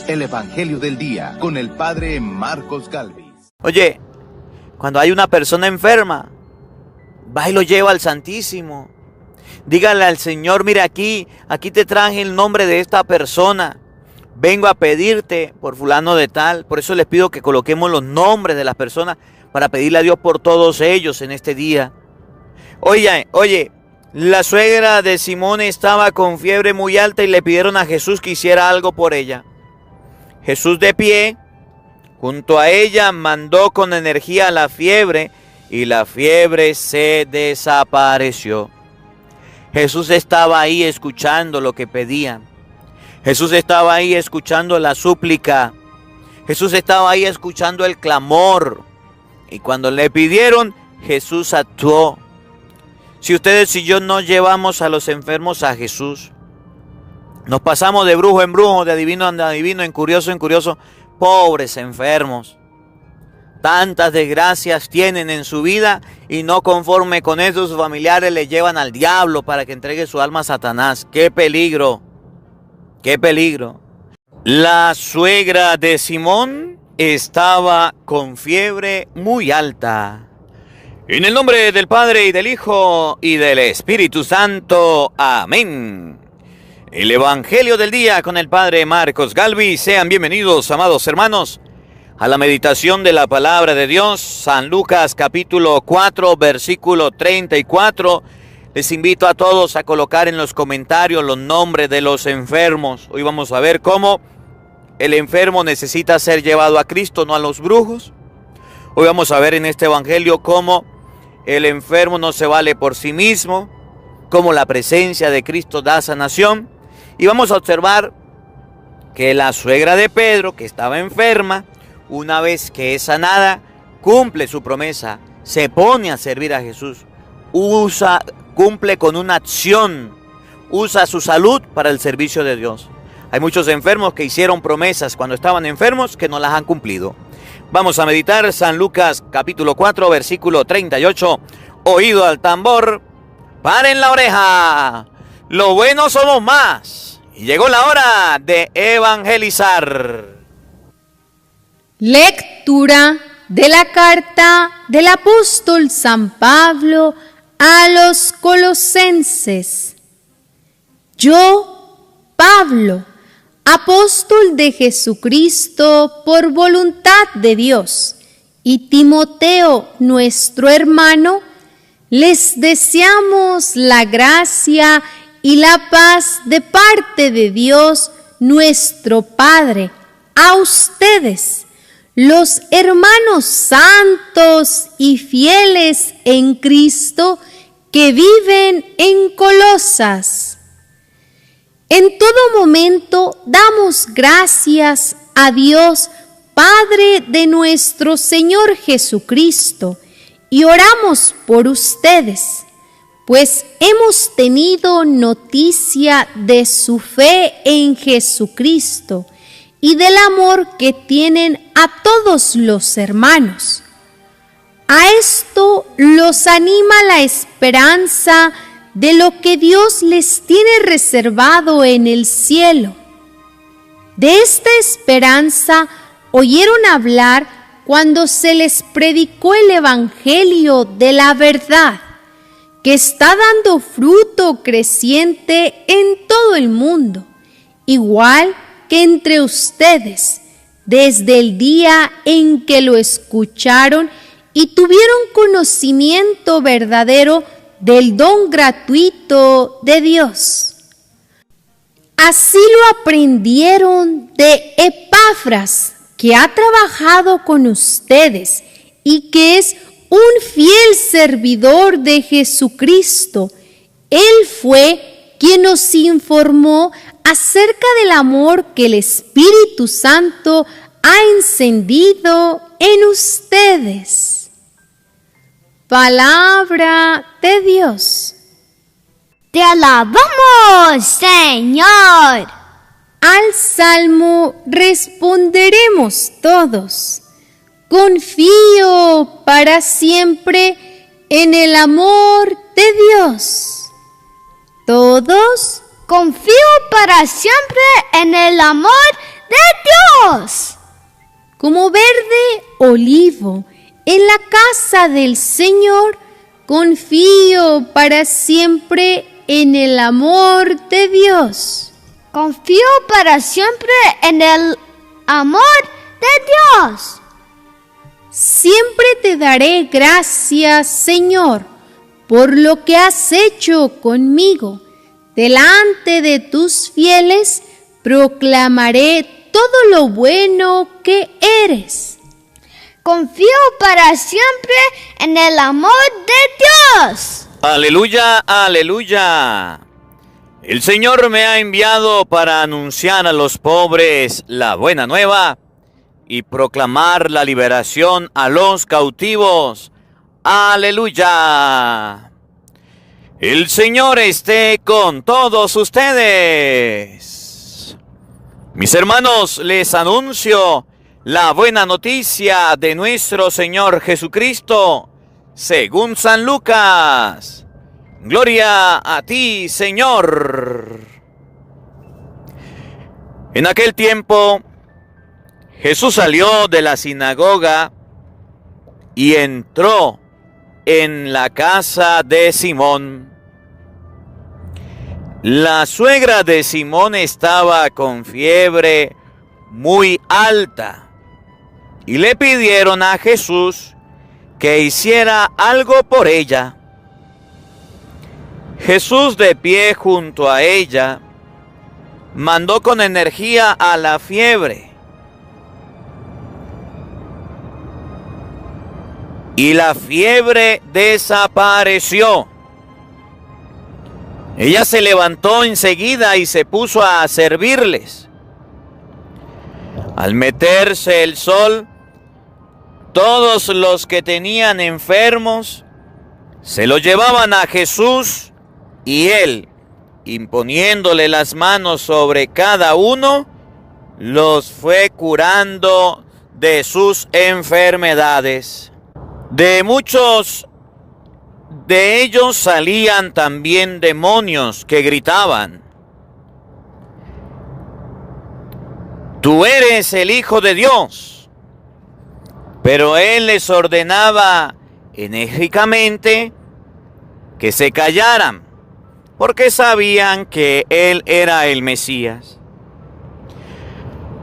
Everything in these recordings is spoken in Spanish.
el Evangelio del Día con el Padre Marcos Galvis. Oye, cuando hay una persona enferma, va y lo lleva al Santísimo. Dígale al Señor: mira, aquí te traje el nombre de esta persona. Vengo a pedirte por fulano de tal. Por eso les pido que coloquemos los nombres de las personas para pedirle a Dios por todos ellos en este día. Oye, la suegra de Simón estaba con fiebre muy alta y le pidieron a Jesús que hiciera algo por ella. Jesús, de pie junto a ella, mandó con energía la fiebre y la fiebre se desapareció. Jesús estaba ahí escuchando lo que pedían. Jesús estaba ahí escuchando la súplica. Jesús estaba ahí escuchando el clamor. Y cuando le pidieron, Jesús actuó. Si ustedes y yo no llevamos a los enfermos a Jesús, nos pasamos de brujo en brujo, de adivino en adivino, en curioso, pobres enfermos. Tantas desgracias tienen en su vida y no conforme con eso sus familiares le llevan al diablo para que entregue su alma a Satanás. ¡Qué peligro! ¡Qué peligro! La suegra de Simón estaba con fiebre muy alta. En el nombre del Padre y del Hijo y del Espíritu Santo. Amén. El Evangelio del Día con el Padre Marcos Galvis. Sean bienvenidos, amados hermanos, a la meditación de la palabra de Dios. San Lucas capítulo 4, versículo 34. Les invito a todos a colocar en los comentarios los nombres de los enfermos. Hoy vamos a ver cómo el enfermo necesita ser llevado a Cristo, no a los brujos. Hoy vamos a ver en este Evangelio cómo el enfermo no se vale por sí mismo, cómo la presencia de Cristo da sanación. Y vamos a observar que la suegra de Pedro, que estaba enferma, una vez que es sanada, cumple su promesa, se pone a servir a Jesús, cumple con una acción, usa su salud para el servicio de Dios. Hay muchos enfermos que hicieron promesas cuando estaban enfermos que no las han cumplido. Vamos a meditar San Lucas capítulo 4, versículo 38. Oído al tambor, paren la oreja, lo bueno somos más. Y llegó la hora de evangelizar. Lectura de la carta del apóstol San Pablo a los Colosenses. Yo, Pablo, apóstol de Jesucristo por voluntad de Dios, y Timoteo, nuestro hermano, les deseamos la gracia y la paz de parte de Dios, nuestro Padre, a ustedes, los hermanos santos y fieles en Cristo que viven en Colosas. En todo momento damos gracias a Dios, Padre de nuestro Señor Jesucristo, y oramos por ustedes, pues hemos tenido noticia de su fe en Jesucristo y del amor que tienen a todos los hermanos. A esto los anima la esperanza de lo que Dios les tiene reservado en el cielo. De esta esperanza oyeron hablar cuando se les predicó el Evangelio de la verdad, que está dando fruto creciente en todo el mundo, igual que entre ustedes, desde el día en que lo escucharon y tuvieron conocimiento verdadero del don gratuito de Dios. Así lo aprendieron de Epafras, que ha trabajado con ustedes y que es un fiel servidor de Jesucristo. Él fue quien nos informó acerca del amor que el Espíritu Santo ha encendido en ustedes. Palabra de Dios. Te alabamos, Señor. Al salmo responderemos todos: confío para siempre en el amor de Dios. Todos: confío para siempre en el amor de Dios. Como verde olivo en la casa del Señor, confío para siempre en el amor de Dios. Confío para siempre en el amor de Dios. Siempre te daré gracias, Señor, por lo que has hecho conmigo. Delante de tus fieles proclamaré todo lo bueno que eres. Confío para siempre en el amor de Dios. Aleluya, aleluya. El Señor me ha enviado para anunciar a los pobres la buena nueva y proclamar la liberación a los cautivos. Aleluya. El Señor esté con todos ustedes. Mis hermanos, les anuncio la buena noticia de nuestro Señor Jesucristo, según San Lucas. Gloria a ti, Señor. En aquel tiempo, Jesús salió de la sinagoga y entró en la casa de Simón. La suegra de Simón estaba con fiebre muy alta y le pidieron a Jesús que hiciera algo por ella. Jesús, de pie junto a ella, mandó con energía a la fiebre, y la fiebre desapareció. Ella se levantó enseguida y se puso a servirles. Al meterse el sol, todos los que tenían enfermos se lo llevaban a Jesús, y él, imponiéndole las manos sobre cada uno, los fue curando de sus enfermedades. De muchos de ellos salían también demonios que gritaban: «Tú eres el Hijo de Dios». Pero él les ordenaba enérgicamente que se callaran, porque sabían que él era el Mesías.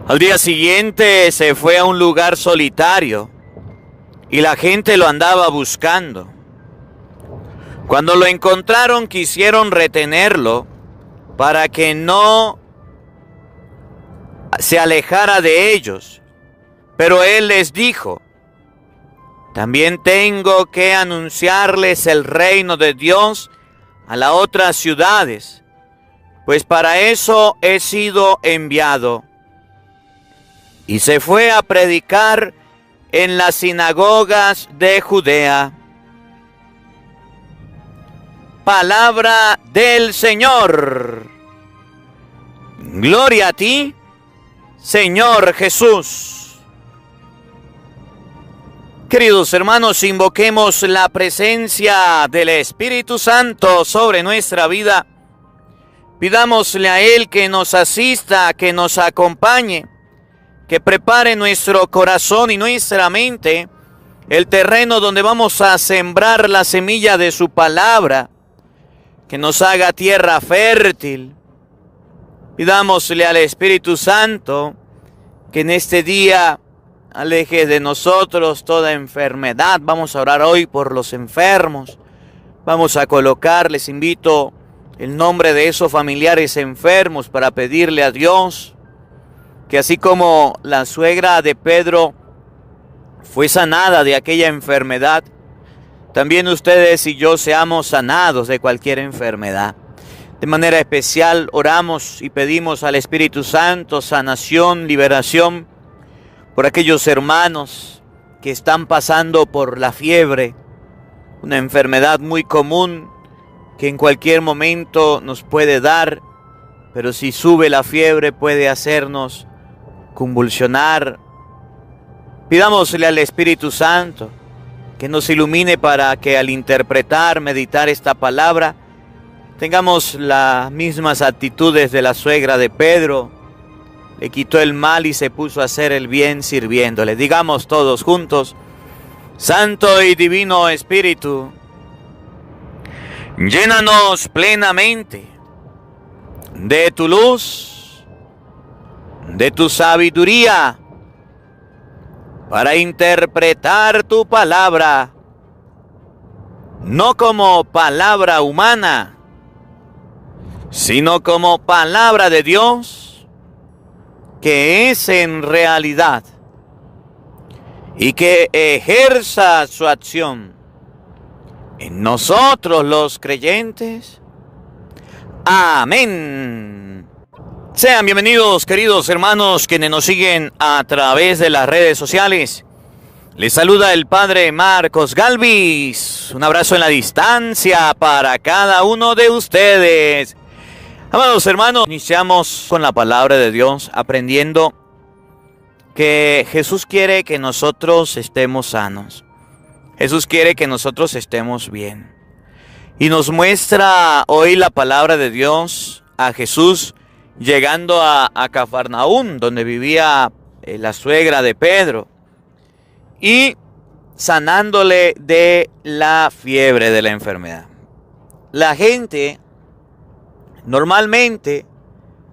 Al día siguiente se fue a un lugar solitario y la gente lo andaba buscando. Cuando lo encontraron, quisieron retenerlo para que no se alejara de ellos. Pero él les dijo: «También tengo que anunciarles el reino de Dios a las otras ciudades, pues para eso he sido enviado». Y se fue a predicar en las sinagogas de Judea. Palabra del Señor. Gloria a ti, Señor Jesús. Queridos hermanos, invoquemos la presencia del Espíritu Santo sobre nuestra vida. Pidámosle a Él que nos asista, que nos acompañe, que prepare nuestro corazón y nuestra mente, el terreno donde vamos a sembrar la semilla de su palabra, que nos haga tierra fértil. Pidámosle al Espíritu Santo que en este día aleje de nosotros toda enfermedad. Vamos a orar hoy por los enfermos. Vamos a colocar, les invito, el nombre de esos familiares enfermos para pedirle a Dios que, así como la suegra de Pedro fue sanada de aquella enfermedad, también ustedes y yo seamos sanados de cualquier enfermedad. De manera especial oramos y pedimos al Espíritu Santo sanación, liberación por aquellos hermanos que están pasando por la fiebre, una enfermedad muy común que en cualquier momento nos puede dar, pero si sube la fiebre puede hacernos convulsionar. Pidámosle al Espíritu Santo que nos ilumine para que al interpretar, meditar esta palabra, tengamos las mismas actitudes de la suegra de Pedro, le quitó el mal y se puso a hacer el bien sirviéndole. Digamos todos juntos: Santo y Divino Espíritu, llénanos plenamente de tu luz, de tu sabiduría, para interpretar tu palabra, no como palabra humana, sino como palabra de Dios, que es en realidad, y que ejerza su acción en nosotros los creyentes. Amén. Sean bienvenidos, queridos hermanos, quienes nos siguen a través de las redes sociales. Les saluda el Padre Marcos Galvis. Un abrazo en la distancia para cada uno de ustedes. Amados hermanos, iniciamos con la palabra de Dios, aprendiendo que Jesús quiere que nosotros estemos sanos. Jesús quiere que nosotros estemos bien. Y nos muestra hoy la palabra de Dios a Jesús llegando a Cafarnaún, donde vivía la suegra de Pedro, y sanándole de la fiebre, de la enfermedad. La gente normalmente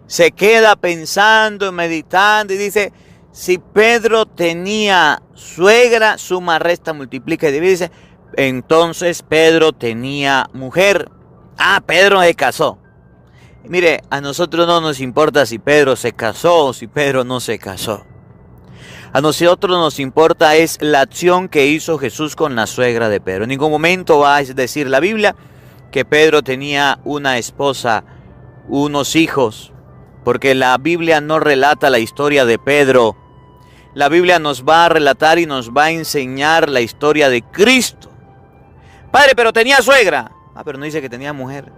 se queda pensando, meditando y dice: si Pedro tenía suegra, suma, resta, multiplica y divide. Dice: entonces Pedro tenía mujer. Pedro se casó. Mire, a nosotros no nos importa si Pedro se casó o si Pedro no se casó. A nosotros nos importa es la acción que hizo Jesús con la suegra de Pedro. En ningún momento va a decir la Biblia que Pedro tenía una esposa, unos hijos, porque la Biblia no relata la historia de Pedro. La Biblia nos va a relatar y nos va a enseñar la historia de Cristo. Padre, pero tenía suegra. Pero no dice que tenía mujer.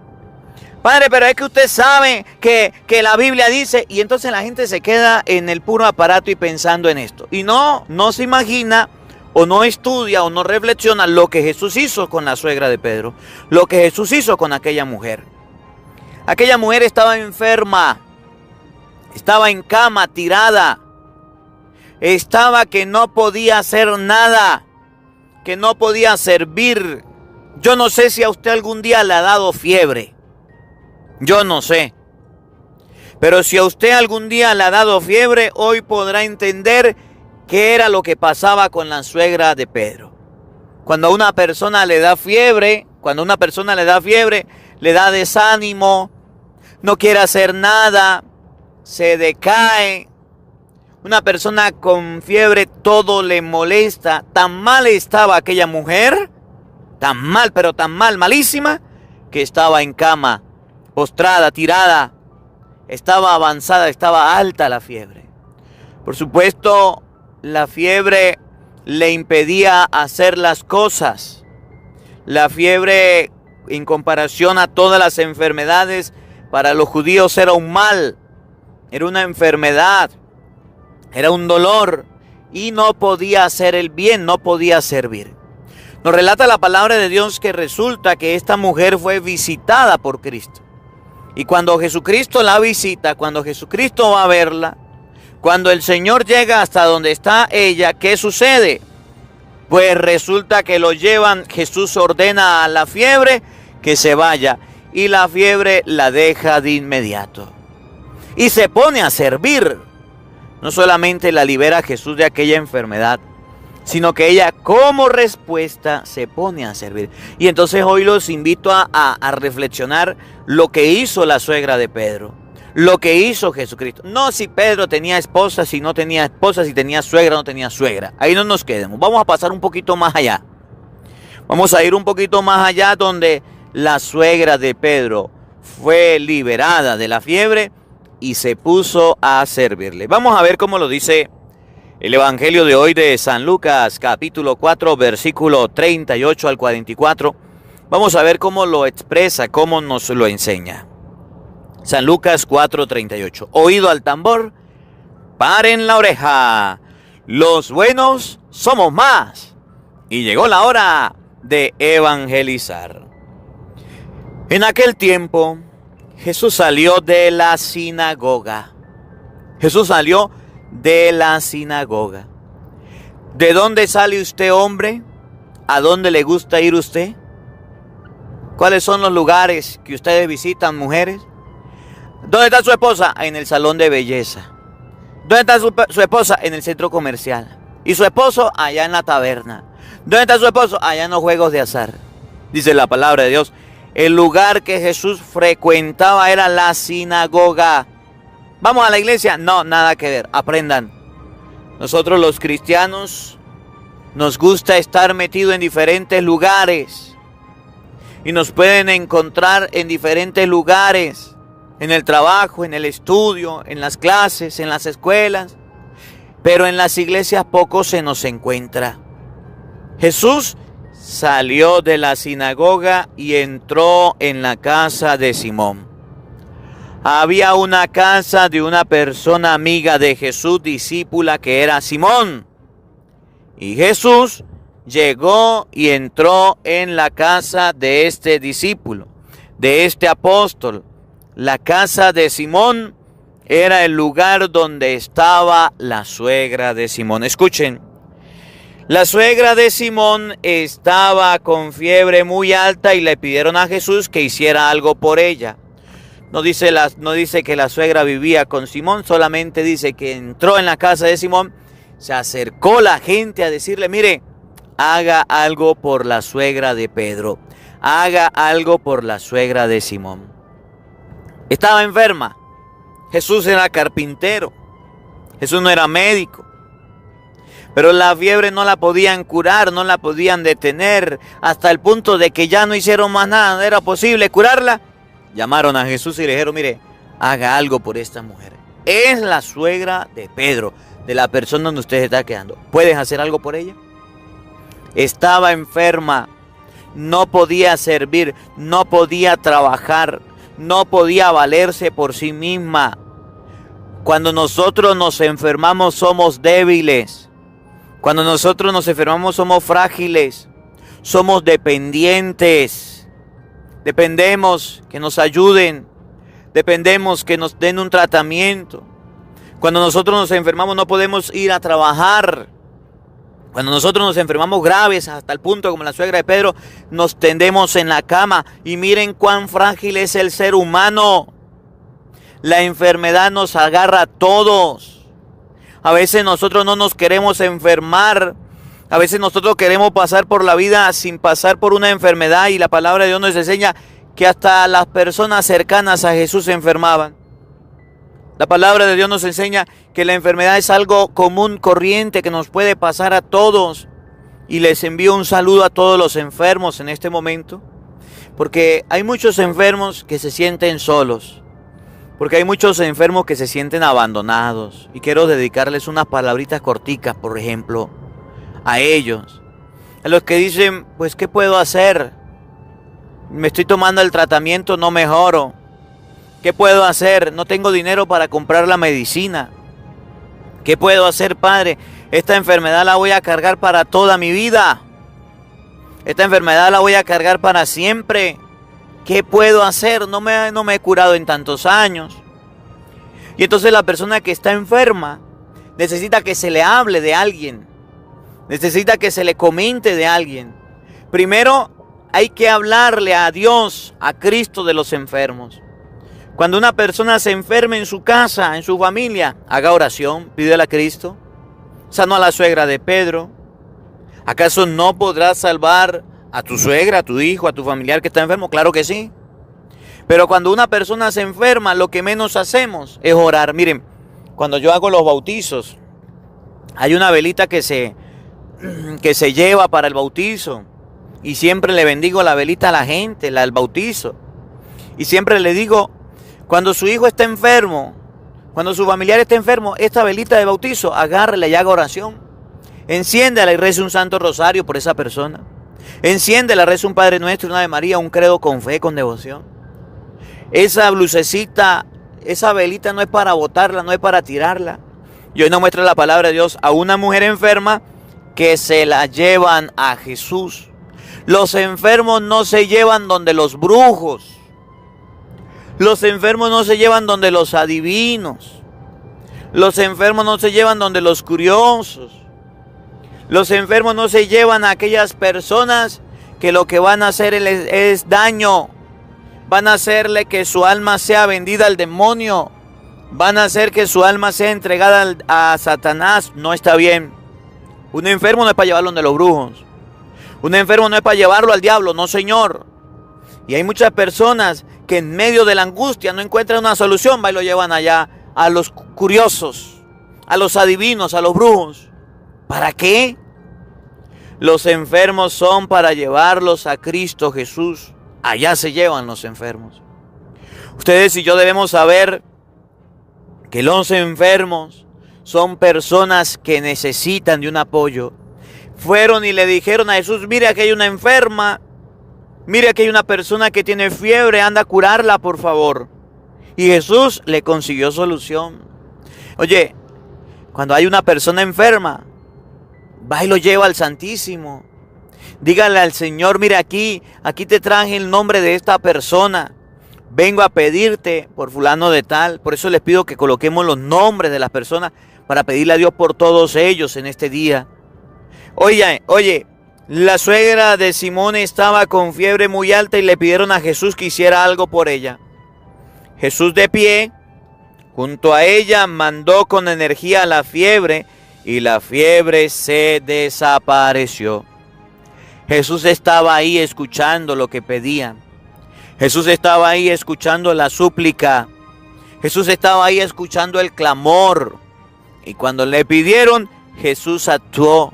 Padre, pero es que usted sabe que la Biblia dice, y entonces la gente se queda en el puro aparato y pensando en esto. Y no se imagina, o no estudia, o no reflexiona lo que Jesús hizo con la suegra de Pedro, lo que Jesús hizo con aquella mujer. Aquella mujer estaba enferma, estaba en cama, tirada, estaba que no podía hacer nada, que no podía servir. Yo no sé si a usted algún día le ha dado fiebre. Yo no sé. Pero si a usted algún día le ha dado fiebre, hoy podrá entender qué era lo que pasaba con la suegra de Pedro. Cuando a una persona le da fiebre, le da desánimo, no quiere hacer nada, se decae. Una persona con fiebre todo le molesta. Tan mal estaba aquella mujer, tan mal, pero tan mal, malísima, que estaba en cama, postrada, tirada, estaba avanzada, estaba alta la fiebre. Por supuesto, la fiebre le impedía hacer las cosas. La fiebre, en comparación a todas las enfermedades, para los judíos era un mal, era una enfermedad, era un dolor, y no podía hacer el bien, no podía servir. Nos relata la palabra de Dios que resulta que esta mujer fue visitada por Cristo. Y cuando Jesucristo la visita, cuando Jesucristo va a verla, cuando el Señor llega hasta donde está ella, ¿qué sucede? Pues resulta que lo llevan, Jesús ordena a la fiebre que se vaya, y la fiebre la deja de inmediato. Y se pone a servir. No solamente la libera Jesús de aquella enfermedad, sino que ella como respuesta se pone a servir. Y entonces hoy los invito a reflexionar lo que hizo la suegra de Pedro, lo que hizo Jesucristo. No si Pedro tenía esposa, si no tenía esposa, si tenía suegra, no tenía suegra. Ahí no nos quedemos. Vamos a pasar un poquito más allá. Vamos a ir un poquito más allá, donde la suegra de Pedro fue liberada de la fiebre y se puso a servirle. Vamos a ver cómo lo dice el Evangelio de hoy de San Lucas, capítulo 4, versículo 38 al 44. Vamos a ver cómo lo expresa, cómo nos lo enseña. San Lucas 4, 38. Oído al tambor, paren la oreja. Los buenos somos más. Y llegó la hora de evangelizar. En aquel tiempo, Jesús salió de la sinagoga. Jesús salió de la sinagoga. ¿De dónde sale usted, hombre? ¿A dónde le gusta ir usted? ¿Cuáles son los lugares que ustedes visitan, mujeres? ¿Dónde está su esposa? En el salón de belleza. ¿Dónde está su esposa? En el centro comercial. ¿Y su esposo? Allá en la taberna. ¿Dónde está su esposo? Allá en los juegos de azar. Dice la palabra de Dios. El lugar que Jesús frecuentaba era la sinagoga. ¿Vamos a la iglesia? No, nada que ver. Aprendan. Nosotros los cristianos nos gusta estar metidos en diferentes lugares. Y nos pueden encontrar en diferentes lugares. En el trabajo, en el estudio, en las clases, en las escuelas. Pero en las iglesias poco se nos encuentra. Jesús salió de la sinagoga y entró en la casa de Simón. Había una casa de una persona amiga de Jesús, discípula, que era Simón. Y Jesús llegó y entró en la casa de este discípulo, de este apóstol. La casa de Simón era el lugar donde estaba la suegra de Simón. Escuchen, la suegra de Simón estaba con fiebre muy alta y le pidieron a Jesús que hiciera algo por ella. No dice que la suegra vivía con Simón, solamente dice que entró en la casa de Simón, se acercó la gente a decirle, mire, haga algo por la suegra de Pedro, haga algo por la suegra de Simón. Estaba enferma. Jesús era carpintero. Jesús no era médico. Pero la fiebre no la podían curar, no la podían detener, hasta el punto de que ya no hicieron más nada, no era posible curarla. Llamaron a Jesús y le dijeron, mire, haga algo por esta mujer. Es la suegra de Pedro, de la persona donde usted se está quedando. ¿Puedes hacer algo por ella? Estaba enferma, no podía servir, no podía trabajar, no podía valerse por sí misma. Cuando nosotros nos enfermamos somos débiles. Cuando nosotros nos enfermamos somos frágiles. Somos dependientes. Dependemos que nos ayuden. Dependemos que nos den un tratamiento. Cuando nosotros nos enfermamos no podemos ir a trabajar. Cuando nosotros nos enfermamos graves hasta el punto como la suegra de Pedro, nos tendemos en la cama. Y miren cuán frágil es el ser humano. La enfermedad nos agarra a todos. A veces nosotros no nos queremos enfermar. A veces nosotros queremos pasar por la vida sin pasar por una enfermedad. Y la palabra de Dios nos enseña que hasta las personas cercanas a Jesús se enfermaban. La palabra de Dios nos enseña que la enfermedad es algo común, corriente, que nos puede pasar a todos. Y les envío un saludo a todos los enfermos en este momento. Porque hay muchos enfermos que se sienten solos. Porque hay muchos enfermos que se sienten abandonados. Y quiero dedicarles unas palabritas corticas, por ejemplo, a ellos. A los que dicen, pues, ¿qué puedo hacer? Me estoy tomando el tratamiento, no mejoro. ¿Qué puedo hacer? No tengo dinero para comprar la medicina. ¿Qué puedo hacer, Padre? Esta enfermedad la voy a cargar para toda mi vida. Esta enfermedad la voy a cargar para siempre. ¿Qué puedo hacer? No me he curado en tantos años. Y entonces la persona que está enferma necesita que se le hable de alguien. Necesita que se le comente de alguien. Primero hay que hablarle a Dios, a Cristo de los enfermos. Cuando una persona se enferme en su casa, en su familia, haga oración, pídele a Cristo. Sanó a la suegra de Pedro. ¿Acaso no podrás salvar a tu suegra, a tu hijo, a tu familiar que está enfermo? Claro que sí. Pero cuando una persona se enferma, lo que menos hacemos es orar. Miren, cuando yo hago los bautizos, hay una velita que se lleva para el bautizo. Y siempre le bendigo la velita a la gente, el bautizo. Y siempre le digo, cuando su hijo está enfermo, cuando su familiar está enfermo, esta velita de bautizo, agárrela y haga oración. Enciéndela y reza un santo rosario por esa persona. Enciéndela, reza un Padre Nuestro, una Ave María, un credo con fe, con devoción. Esa lucecita, esa velita no es para botarla, no es para tirarla. Y hoy nos muestra la palabra de Dios a una mujer enferma que se la llevan a Jesús. Los enfermos no se llevan donde los brujos. Los enfermos no se llevan donde los adivinos. Los enfermos no se llevan donde los curiosos. Los enfermos no se llevan a aquellas personas que lo que van a hacer es daño. Van a hacerle que su alma sea vendida al demonio. Van a hacer que su alma sea entregada a Satanás. No está bien. Un enfermo no es para llevarlo donde los brujos. Un enfermo no es para llevarlo al diablo. No, señor. Y hay muchas personas que en medio de la angustia no encuentran una solución. Va y lo llevan allá a los curiosos, a los adivinos, a los brujos. ¿Para qué? Los enfermos son para llevarlos a Cristo Jesús. Allá se llevan los enfermos. Ustedes y yo debemos saber que los enfermos son personas que necesitan de un apoyo. Fueron y le dijeron a Jesús: mire, aquí hay una enferma, mire, aquí hay una persona que tiene fiebre, anda a curarla, por favor. Y Jesús le consiguió solución. Oye, cuando hay una persona enferma, va y lo lleva al Santísimo. Dígale al Señor: mire, aquí te traje el nombre de esta persona. Vengo a pedirte por fulano de tal. Por eso les pido que coloquemos los nombres de las personas para pedirle a Dios por todos ellos en este día. Oye, la suegra de Simón estaba con fiebre muy alta y le pidieron a Jesús que hiciera algo por ella. Jesús, de pie, junto a ella, mandó con energía a la fiebre y la fiebre se desapareció. Jesús estaba ahí escuchando lo que pedían. Jesús estaba ahí escuchando la súplica. Jesús estaba ahí escuchando el clamor. Y cuando le pidieron, Jesús actuó.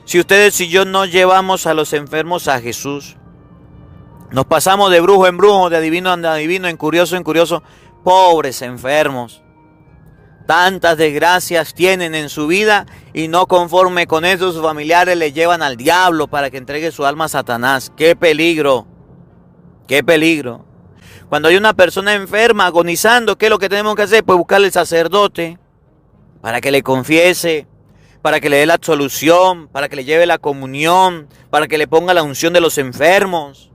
Si ustedes y yo no llevamos a los enfermos a Jesús, nos pasamos de brujo en brujo, de adivino en adivino, en curioso, pobres enfermos. Tantas desgracias tienen en su vida y no conforme con eso sus familiares le llevan al diablo para que entregue su alma a Satanás. ¡Qué peligro! ¡Qué peligro! Cuando hay una persona enferma, agonizando, ¿qué es lo que tenemos que hacer? Pues buscarle al sacerdote para que le confiese, para que le dé la absolución, para que le lleve la comunión, para que le ponga la unción de los enfermos.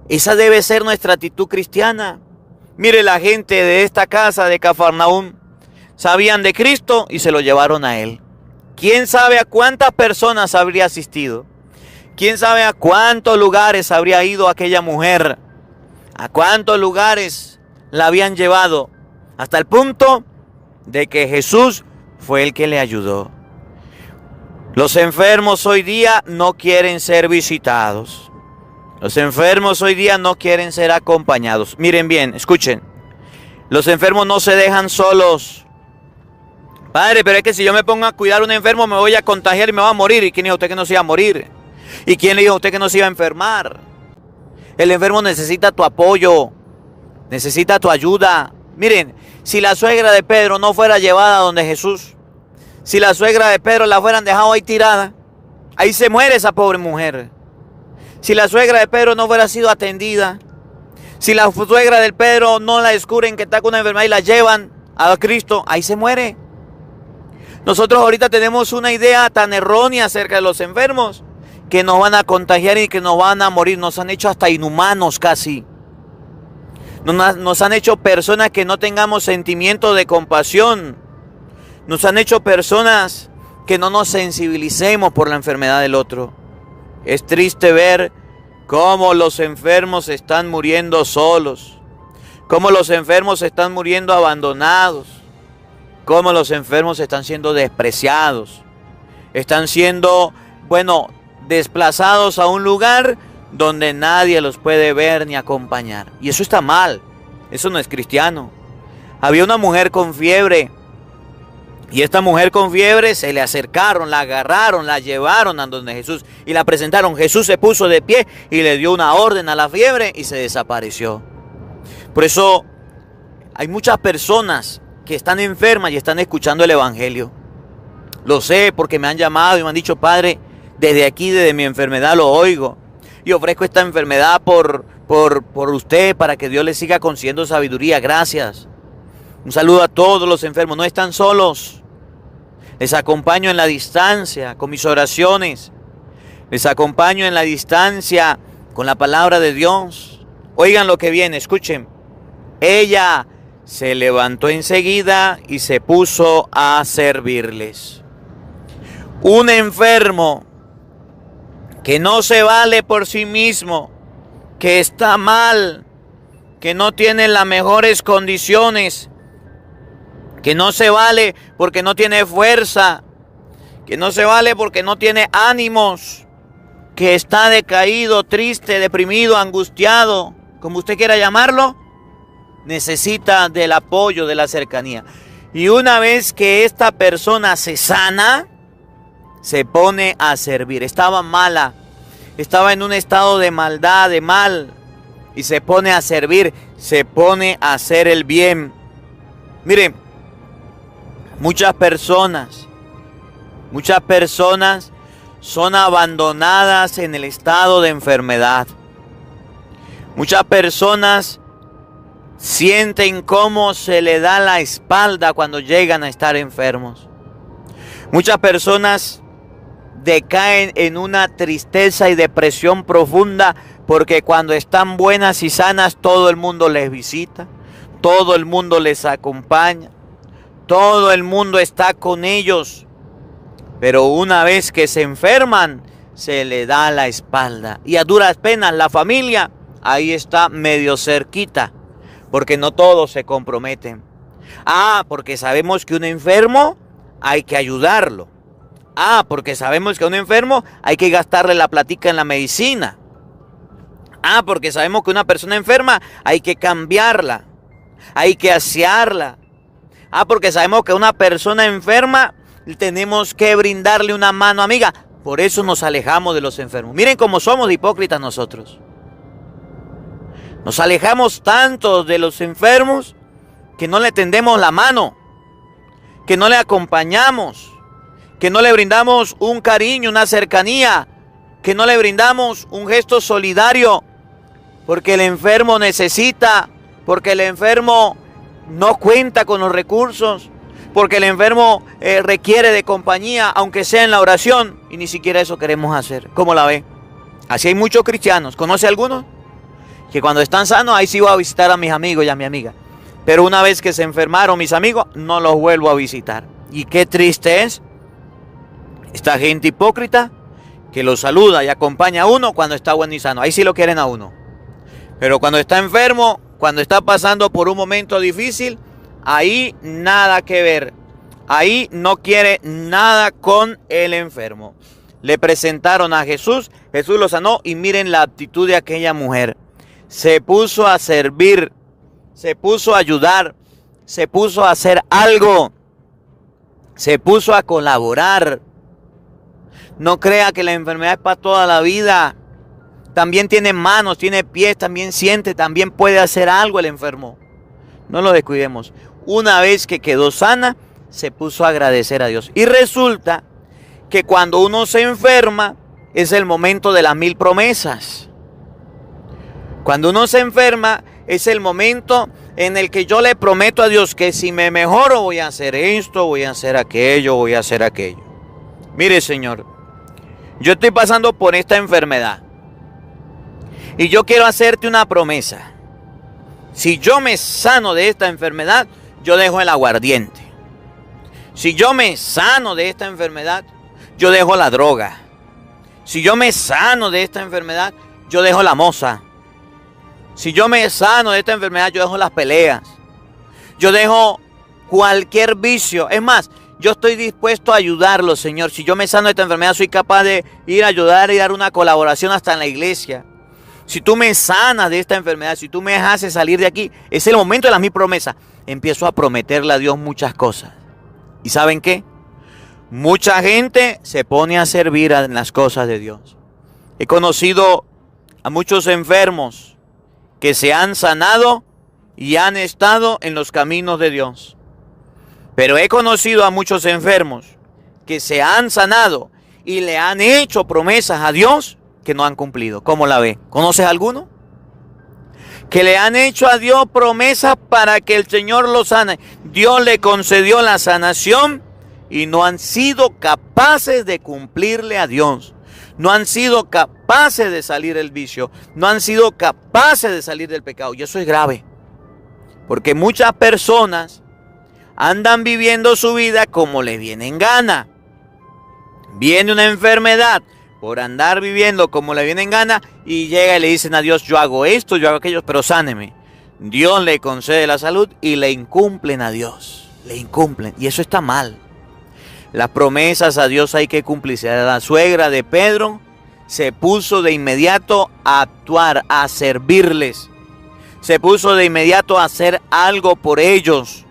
Esa debe ser nuestra actitud cristiana. Mire, la gente de esta casa de Cafarnaúm sabían de Cristo y se lo llevaron a Él. ¿Quién sabe a cuántas personas habría asistido? ¿Quién sabe a cuántos lugares habría ido aquella mujer? ¿A cuántos lugares la habían llevado? Hasta el punto de que Jesús fue el que le ayudó. Los enfermos hoy día no quieren ser visitados. Los enfermos hoy día no quieren ser acompañados. Miren bien, escuchen. Los enfermos no se dejan solos. Padre, pero es que si yo me pongo a cuidar a un enfermo me voy a contagiar y me va a morir. ¿Y quién dijo usted que no se iba a morir? ¿Y quién le dijo a usted que no se iba a enfermar? El enfermo necesita tu apoyo, necesita tu ayuda. Miren, si la suegra de Pedro no fuera llevada donde Jesús, si la suegra de Pedro la fueran dejado ahí tirada, ahí se muere esa pobre mujer. Si la suegra de Pedro no fuera sido atendida, si la suegra del Pedro no la descubren que está con una enfermedad y la llevan a Cristo, ahí se muere. Nosotros ahorita tenemos una idea tan errónea acerca de los enfermos, que nos van a contagiar y que nos van a morir. Nos han hecho hasta inhumanos casi. Nos han hecho personas que no tengamos sentimiento de compasión. Nos han hecho personas que no nos sensibilicemos por la enfermedad del otro. Es triste ver cómo los enfermos están muriendo solos, cómo los enfermos están muriendo abandonados, cómo los enfermos están siendo despreciados, están siendo, desplazados a un lugar donde nadie los puede ver ni acompañar. Y eso está mal, eso no es cristiano. Había una mujer con fiebre, y esta mujer con fiebre se le acercaron, la agarraron, la llevaron a donde Jesús y la presentaron. Jesús se puso de pie y le dio una orden a la fiebre y se desapareció. Por eso hay muchas personas que están enfermas y están escuchando el evangelio. Lo sé porque me han llamado y me han dicho: Padre, desde aquí, desde mi enfermedad lo oigo. Y ofrezco esta enfermedad por usted, para que Dios le siga concediendo sabiduría. Gracias. Un saludo a todos los enfermos. No están solos. Les acompaño en la distancia con mis oraciones. Les acompaño en la distancia con la palabra de Dios. Oigan lo que viene, escuchen. Ella se levantó enseguida y se puso a servirles. Un enfermo que no se vale por sí mismo, que está mal, que no tiene las mejores condiciones, que no se vale porque no tiene fuerza, que no se vale porque no tiene ánimos, que está decaído, triste, deprimido, angustiado, como usted quiera llamarlo, necesita del apoyo, de la cercanía. Y una vez que esta persona se sana, se pone a servir. Estaba mala, estaba en un estado de maldad, de mal, y se pone a servir, se pone a hacer el bien. Miren, muchas personas son abandonadas en el estado de enfermedad. Muchas personas sienten cómo se le da la espalda cuando llegan a estar enfermos. Muchas personas decaen en una tristeza y depresión profunda porque cuando están buenas y sanas todo el mundo les visita, todo el mundo les acompaña, todo el mundo está con ellos. Pero una vez que se enferman, se le da la espalda. Y a duras penas la familia ahí está medio cerquita, porque no todos se comprometen. Porque sabemos que un enfermo hay que ayudarlo. Porque sabemos que a un enfermo hay que gastarle la platica en la medicina. Porque sabemos que una persona enferma hay que cambiarla, hay que asearla. Porque sabemos que a una persona enferma tenemos que brindarle una mano amiga. Por eso nos alejamos de los enfermos. Miren cómo somos de hipócritas nosotros. Nos alejamos tanto de los enfermos que no le tendemos la mano, que no le acompañamos, que no le brindamos un cariño, una cercanía, que no le brindamos un gesto solidario, porque el enfermo necesita, porque el enfermo no cuenta con los recursos, porque el enfermo requiere de compañía, aunque sea en la oración, y ni siquiera eso queremos hacer. ¿Cómo la ve? Así hay muchos cristianos. ¿Conoce algunos? Que cuando están sanos, ahí sí voy a visitar a mis amigos y a mi amiga. Pero una vez que se enfermaron mis amigos, no los vuelvo a visitar. Y qué triste es esta gente hipócrita que lo saluda y acompaña a uno cuando está bueno y sano. Ahí sí lo quieren a uno. Pero cuando está enfermo, cuando está pasando por un momento difícil, ahí nada que ver. Ahí no quiere nada con el enfermo. Le presentaron a Jesús, Jesús lo sanó y miren la actitud de aquella mujer. Se puso a servir, se puso a ayudar, se puso a hacer algo, se puso a colaborar. No crea que la enfermedad es para toda la vida. También tiene manos, tiene pies, también siente, también puede hacer algo el enfermo. No lo descuidemos. Una vez que quedó sana, se puso a agradecer a Dios. Y resulta que cuando uno se enferma, es el momento de las 1000 promesas. Cuando uno se enferma, es el momento en el que yo le prometo a Dios que si me mejoro voy a hacer esto, voy a hacer aquello, voy a hacer aquello. Mire, Señor, yo estoy pasando por esta enfermedad y yo quiero hacerte una promesa. Si yo me sano de esta enfermedad, yo dejo el aguardiente. Si yo me sano de esta enfermedad, yo dejo la droga. Si yo me sano de esta enfermedad, yo dejo la moza. Si yo me sano de esta enfermedad, yo dejo las peleas. Yo dejo cualquier vicio. Es más, yo estoy dispuesto a ayudarlo, Señor. Si yo me sano de esta enfermedad, soy capaz de ir a ayudar y dar una colaboración hasta en la iglesia. Si tú me sanas de esta enfermedad, si tú me haces salir de aquí, es el momento de las 1000 promesas. Empiezo a prometerle a Dios muchas cosas. ¿Y saben qué? Mucha gente se pone a servir en las cosas de Dios. He conocido a muchos enfermos que se han sanado y han estado en los caminos de Dios. Pero he conocido a muchos enfermos que se han sanado y le han hecho promesas a Dios que no han cumplido. ¿Cómo la ve? ¿Conoces alguno? Que le han hecho a Dios promesas para que el Señor lo sane. Dios le concedió la sanación y no han sido capaces de cumplirle a Dios. No han sido capaces de salir del vicio. No han sido capaces de salir del pecado. Y eso es grave. Porque muchas personas andan viviendo su vida como le viene en gana. Viene una enfermedad por andar viviendo como le viene en gana y llega y le dicen a Dios, yo hago esto, yo hago aquello, pero sáneme. Dios le concede la salud y le incumplen a Dios. Le incumplen. Y eso está mal. Las promesas a Dios hay que cumplirse. La suegra de Pedro se puso de inmediato a actuar, a servirles. Se puso de inmediato a hacer algo por ellos.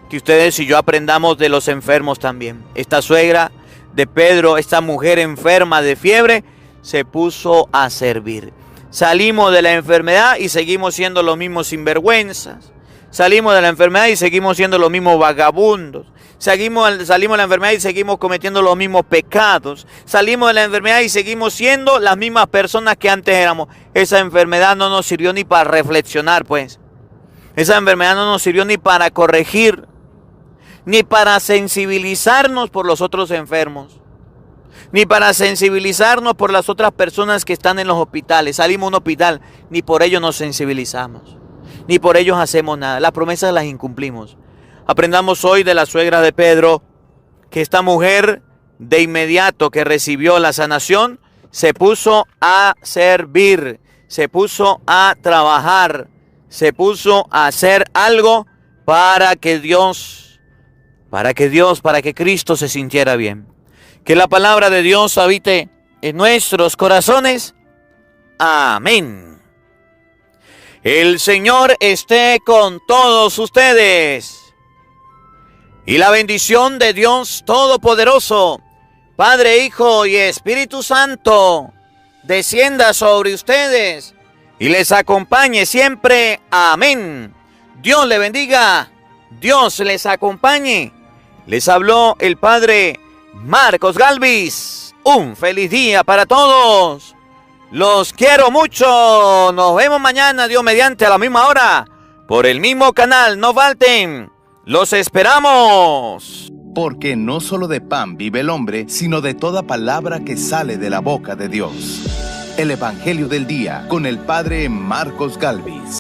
Que ustedes y yo aprendamos de los enfermos también. Esta suegra de Pedro, esta mujer enferma de fiebre, se puso a servir. Salimos de la enfermedad y seguimos siendo los mismos sinvergüenzas. Salimos de la enfermedad y seguimos siendo los mismos vagabundos. Salimos de la enfermedad y seguimos cometiendo los mismos pecados. Salimos de la enfermedad y seguimos siendo las mismas personas que antes éramos. Esa enfermedad no nos sirvió ni para reflexionar, pues. Esa enfermedad no nos sirvió ni para corregir, ni para sensibilizarnos por los otros enfermos, ni para sensibilizarnos por las otras personas que están en los hospitales. Salimos a un hospital, ni por ellos nos sensibilizamos, ni por ellos hacemos nada. Las promesas las incumplimos. Aprendamos hoy de la suegra de Pedro que esta mujer de inmediato que recibió la sanación se puso a servir, se puso a trabajar, se puso a hacer algo para que Cristo se sintiera bien. Que la palabra de Dios habite en nuestros corazones. Amén. El Señor esté con todos ustedes. Y la bendición de Dios Todopoderoso, Padre, Hijo y Espíritu Santo, descienda sobre ustedes y les acompañe siempre. Amén. Dios le bendiga. Dios les acompañe. Les habló el Padre Marcos Galvis. Un feliz día para todos. Los quiero mucho. Nos vemos mañana, Dios mediante, a la misma hora, por el mismo canal. No falten. Los esperamos. Porque no solo de pan vive el hombre, sino de toda palabra que sale de la boca de Dios. El Evangelio del Día con el Padre Marcos Galvis.